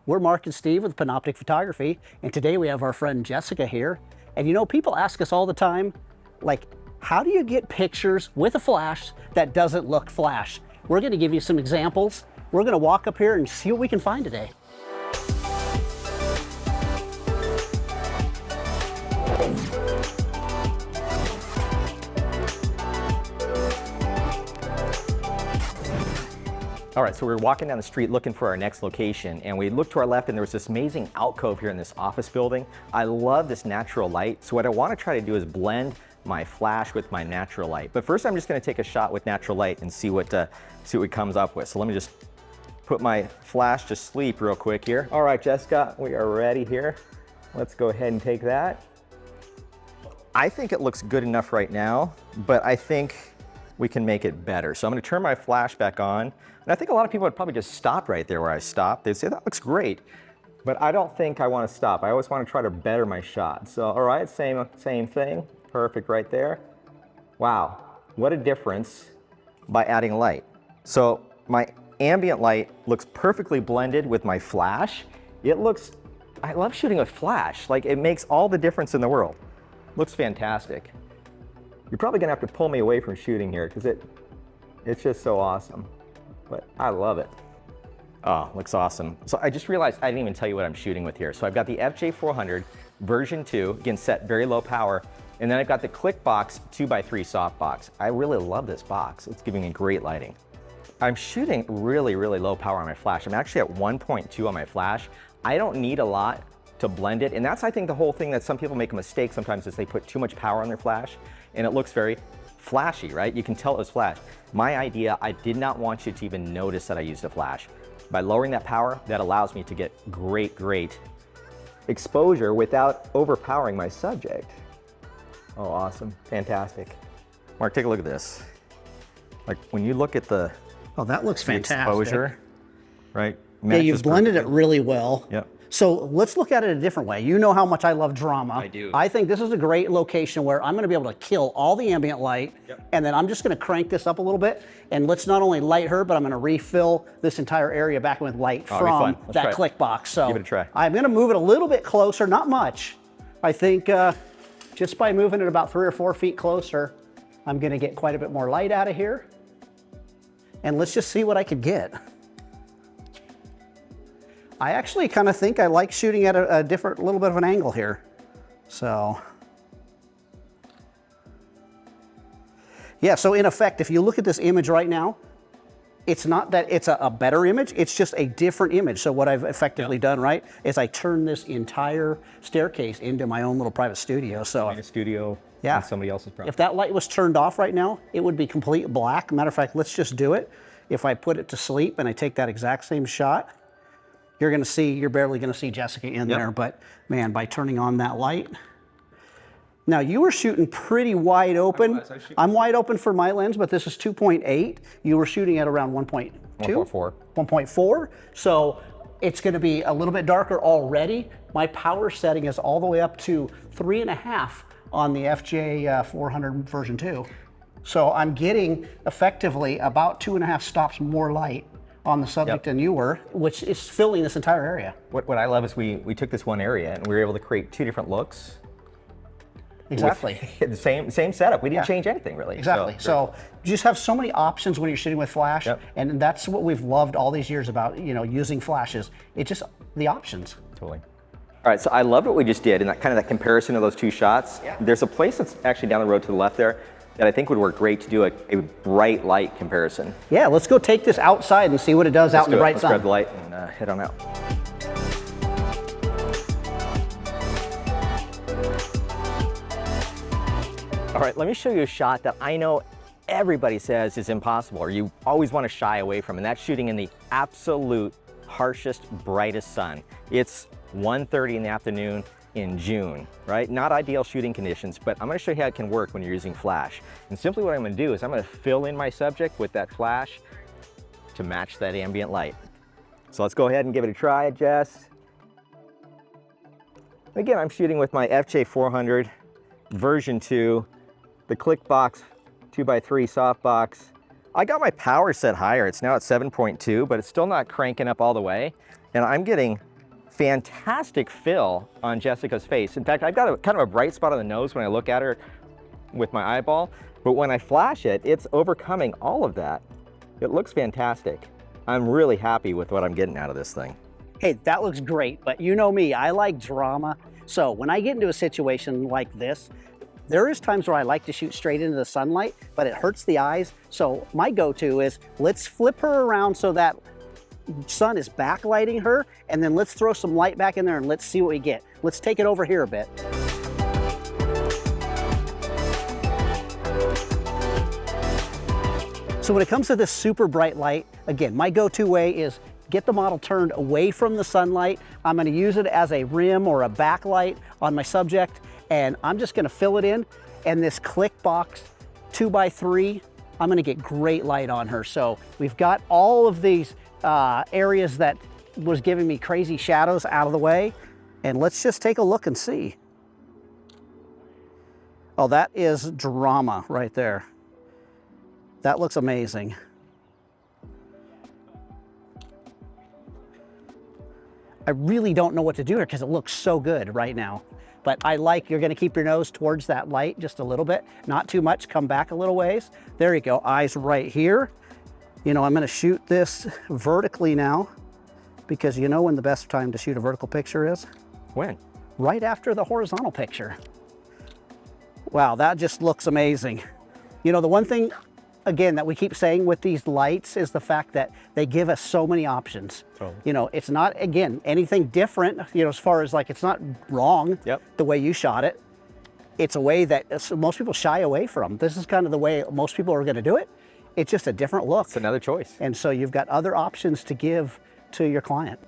We're Mark and Steve with Panoptic Photography, and today we have our friend Jessica here. And you know, people ask us all the time, like, how do you get pictures with a flash that doesn't look flash? We're gonna give you some examples. We're gonna walk up here and see what we can find today. All right, so we were walking down the street looking for our next location, and we looked to our left and there was this amazing alcove here in this office building. I love this natural light, so what I want to try to do is blend my flash with my natural light. But first I'm just going to take a shot with natural light and see what it comes up with. So let me just put my flash to sleep real quick here. All right, Jessica, we are ready here. Let's go ahead and take that. I think it looks good enough right now, but I think we can make it better. So I'm gonna turn my flash back on. And I think a lot of people would probably just stop right there where I stopped. They'd say, that looks great. But I don't think I wanna stop. I always wanna try to better my shot. So, all right, same thing. Perfect right there. Wow, what a difference by adding light. So my ambient light looks perfectly blended with my flash. I love shooting with flash. Like, it makes all the difference in the world. Looks fantastic. You're probably gonna have to pull me away from shooting here because it's just so awesome. But I love it. Oh, looks awesome. So I just realized I didn't even tell you what I'm shooting with here. So I've got the FJ400 version 2, again, set very low power. And then I've got the ClickBox 2x3 softbox. I really love this box. It's giving me great lighting. I'm shooting really, really low power on my flash. I'm actually at 1.2 on my flash. I don't need a lot to blend it. And that's, I think, the whole thing that some people make a mistake sometimes is they put too much power on their flash and it looks very flashy, right? You can tell it was flash. My idea, I did not want you to even notice that I used a flash. By lowering that power, that allows me to get great exposure without overpowering my subject. Oh, awesome, fantastic. Mark, take a look at this. Like, when you look at the Oh, that looks fantastic. Exposure, right? Yeah, you've blended it really well. Yep. So let's look at it a different way. You know how much I love drama. I do. I think this is a great location where I'm gonna be able to kill all the ambient light, and then I'm just gonna crank this up a little bit, and let's not only light her, but I'm gonna refill this entire area back with light from that ClickBox. So give it a try. I'm gonna move it a little bit closer, not much. I think just by moving it about 3 or 4 feet closer, I'm gonna get quite a bit more light out of here. And let's just see what I could get. I actually kind of think I like shooting at a different, little bit of an angle here. So, yeah, so in effect, if you look at this image right now, it's not that it's a better image, it's just a different image. So what I've effectively done, right, is I turn this entire staircase into my own little private studio. So a studio yeah, on somebody else's property. If that light was turned off right now, it would be complete black. Matter of fact, let's just do it. If I put it to sleep and I take that exact same shot, you're barely gonna see Jessica in there, but man, by turning on that light. Now you were shooting pretty wide open. I'm wide open for my lens, but this is 2.8. You were shooting at around 1.2? 1.4. 1.4. So it's gonna be a little bit darker already. My power setting is all the way up to 3.5 on the FJ400 version 2. So I'm getting effectively about 2.5 stops more light on the subject than you were, which is filling this entire area. What I love is we took this one area and we were able to create 2 different looks. Exactly. The same setup. We didn't change anything really. Exactly. So you just have so many options when you're shooting with flash, and that's what we've loved all these years about, you know, using flashes. It's just the options. Totally. All right, so I loved what we just did and that kind of that comparison of those 2 shots. There's a place that's actually down the road to the left there that I think would work great to do a bright light comparison. Yeah, let's go take this outside and see what it does out in the bright sun. Let's grab the light and head on out. All right, let me show you a shot that I know everybody says is impossible or you always want to shy away from, and that's shooting in the absolute harshest, brightest sun. It's 1:30 in the afternoon in June, right? Not ideal shooting conditions, but I'm gonna show you how it can work when you're using flash. And simply what I'm gonna do is I'm gonna fill in my subject with that flash to match that ambient light. So let's go ahead and give it a try, Jess. Again, I'm shooting with my FJ400 version 2, the ClickBox 2x3 softbox. I got my power set higher. It's now at 7.2, but it's still not cranking up all the way. And I'm getting fantastic fill on Jessica's face. In fact, I've got a kind of a bright spot on the nose when I look at her with my eyeball, but when I flash it, it's overcoming all of that. It looks fantastic. I'm really happy with what I'm getting out of this thing. Hey, that looks great, but you know me, I like drama. So when I get into a situation like this, there is times where I like to shoot straight into the sunlight, but it hurts the eyes. So my go-to is let's flip her around so that sun is backlighting her, and then let's throw some light back in there and let's see what we get. Let's take it over here a bit. So when it comes to this super bright light, again, my go-to way is get the model turned away from the sunlight. I'm gonna use it as a rim or a backlight on my subject, and I'm just gonna fill it in. And this click box 2x3, I'm gonna get great light on her. So we've got all of these areas that was giving me crazy shadows out of the way. And let's just take a look and see. Oh, that is drama right there. That looks amazing. I really don't know what to do here because it looks so good right now. But I like, you're gonna keep your nose towards that light just a little bit, not too much, come back a little ways. There you go, eyes right here. You know, I'm gonna shoot this vertically now because you know when the best time to shoot a vertical picture is? When? Right after the horizontal picture. Wow, that just looks amazing. You know, the one thing, again, that we keep saying with these lights is the fact that they give us so many options. Totally. You know, it's not, again, anything different, you know, as far as like, it's not wrong the way you shot it. It's a way that most people shy away from. This is kind of the way most people are gonna do it. It's just a different look. It's another choice. And so you've got other options to give to your client.